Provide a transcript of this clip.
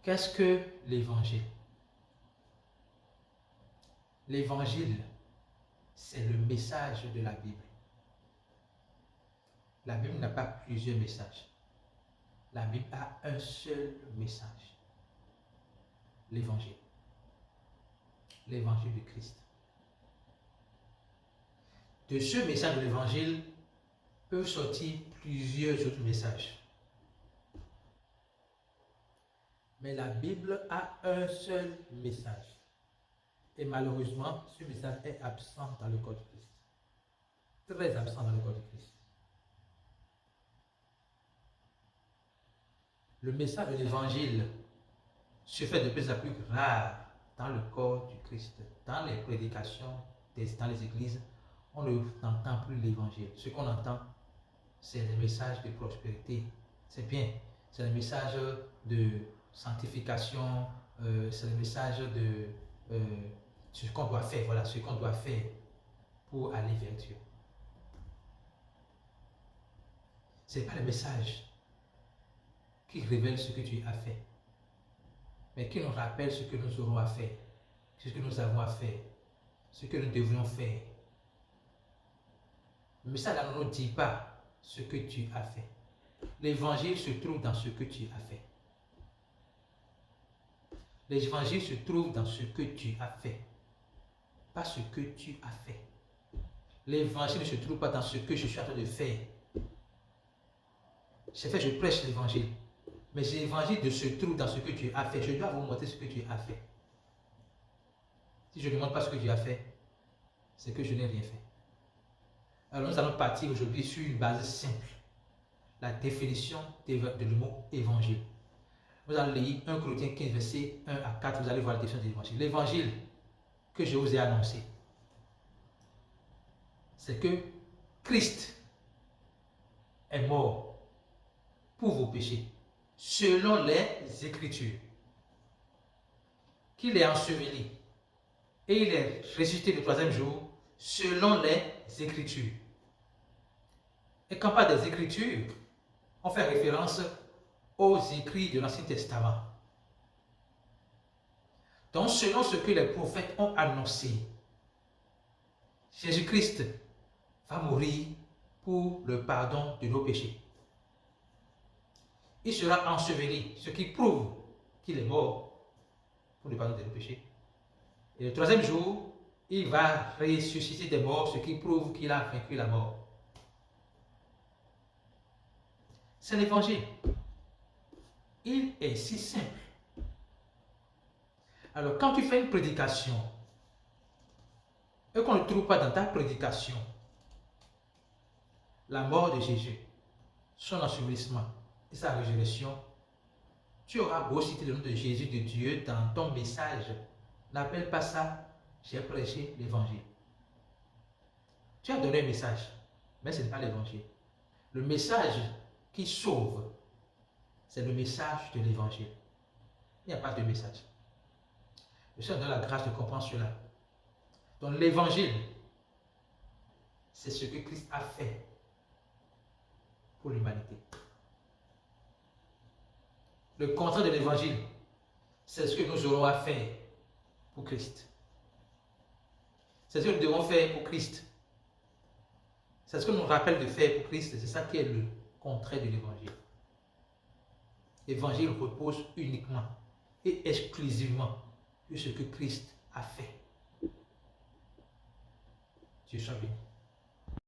Qu'est-ce que l'évangile? L'évangile, c'est le message de la Bible. La Bible n'a pas plusieurs messages. La Bible a un seul message. L'évangile. L'évangile de Christ. De ce message de l'évangile peuvent sortir plusieurs autres messages. Mais la Bible a un seul message. Et malheureusement, ce message est absent dans le corps de Christ. Très absent dans le corps de Christ. Le message de l'évangile se fait de plus en plus rare dans le corps du Christ. Dans les prédications, dans les églises, on n'entend plus l'évangile. Ce qu'on entend, c'est les messages de prospérité. C'est bien. C'est les messages de sanctification, c'est le message de ce qu'on doit faire, voilà, ce qu'on doit faire pour aller vers Dieu. Ce n'est pas le message qui révèle ce que Dieu a fait, mais qui nous rappelle ce que nous aurons à faire, ce que nous avons à faire, ce que nous devrions faire. Le message ne nous dit pas ce que tu as fait. L'évangile se trouve dans ce que tu as fait. L'évangile se trouve dans ce que tu as fait, pas ce que tu as fait. L'évangile ne se trouve pas dans ce que je suis en train de faire. C'est fait, je prêche l'évangile. Mais l'évangile se trouve dans ce que tu as fait. Je dois vous montrer ce que tu as fait. Si je ne montre pas ce que tu as fait, c'est que je n'ai rien fait. Alors nous allons partir aujourd'hui sur une base simple. La définition de le mot évangile. Vous allez lire 1 Corinthiens 15, versets 1 à 4, vous allez voir la définition de l'évangile. L'évangile que je vous ai annoncé, c'est que Christ est mort pour vos péchés, selon les Écritures, qu'il est enseveli et il est ressuscité le troisième jour, selon les Écritures. Et quand on parle des Écritures, on fait référence aux écrits de l'Ancien Testament. Donc, selon ce que les prophètes ont annoncé, Jésus-Christ va mourir pour le pardon de nos péchés. Il sera enseveli, ce qui prouve qu'il est mort pour le pardon de nos péchés. Et le troisième jour, il va ressusciter des morts, ce qui prouve qu'il a vaincu la mort. C'est l'évangile. Il est si simple. Alors, quand tu fais une prédication, et qu'on ne trouve pas dans ta prédication la mort de Jésus, son ensevelissement et sa résurrection, tu auras beau citer le nom de Jésus de Dieu dans ton message. N'appelle pas ça, j'ai prêché l'évangile. Tu as donné un message, mais ce n'est pas l'évangile. Le message qui sauve, c'est le message de l'évangile. Il n'y a pas de message. Le Seigneur donne la grâce de comprendre cela. Donc l'évangile, c'est ce que Christ a fait pour l'humanité. Le contraire de l'évangile, c'est ce que nous aurons à faire pour Christ. C'est ce que nous devons faire pour Christ. C'est ce que nous rappelle de faire pour Christ. C'est ça qui est le contraire de l'évangile. L'évangile repose uniquement et exclusivement sur ce que Christ a fait. Dieu soit béni.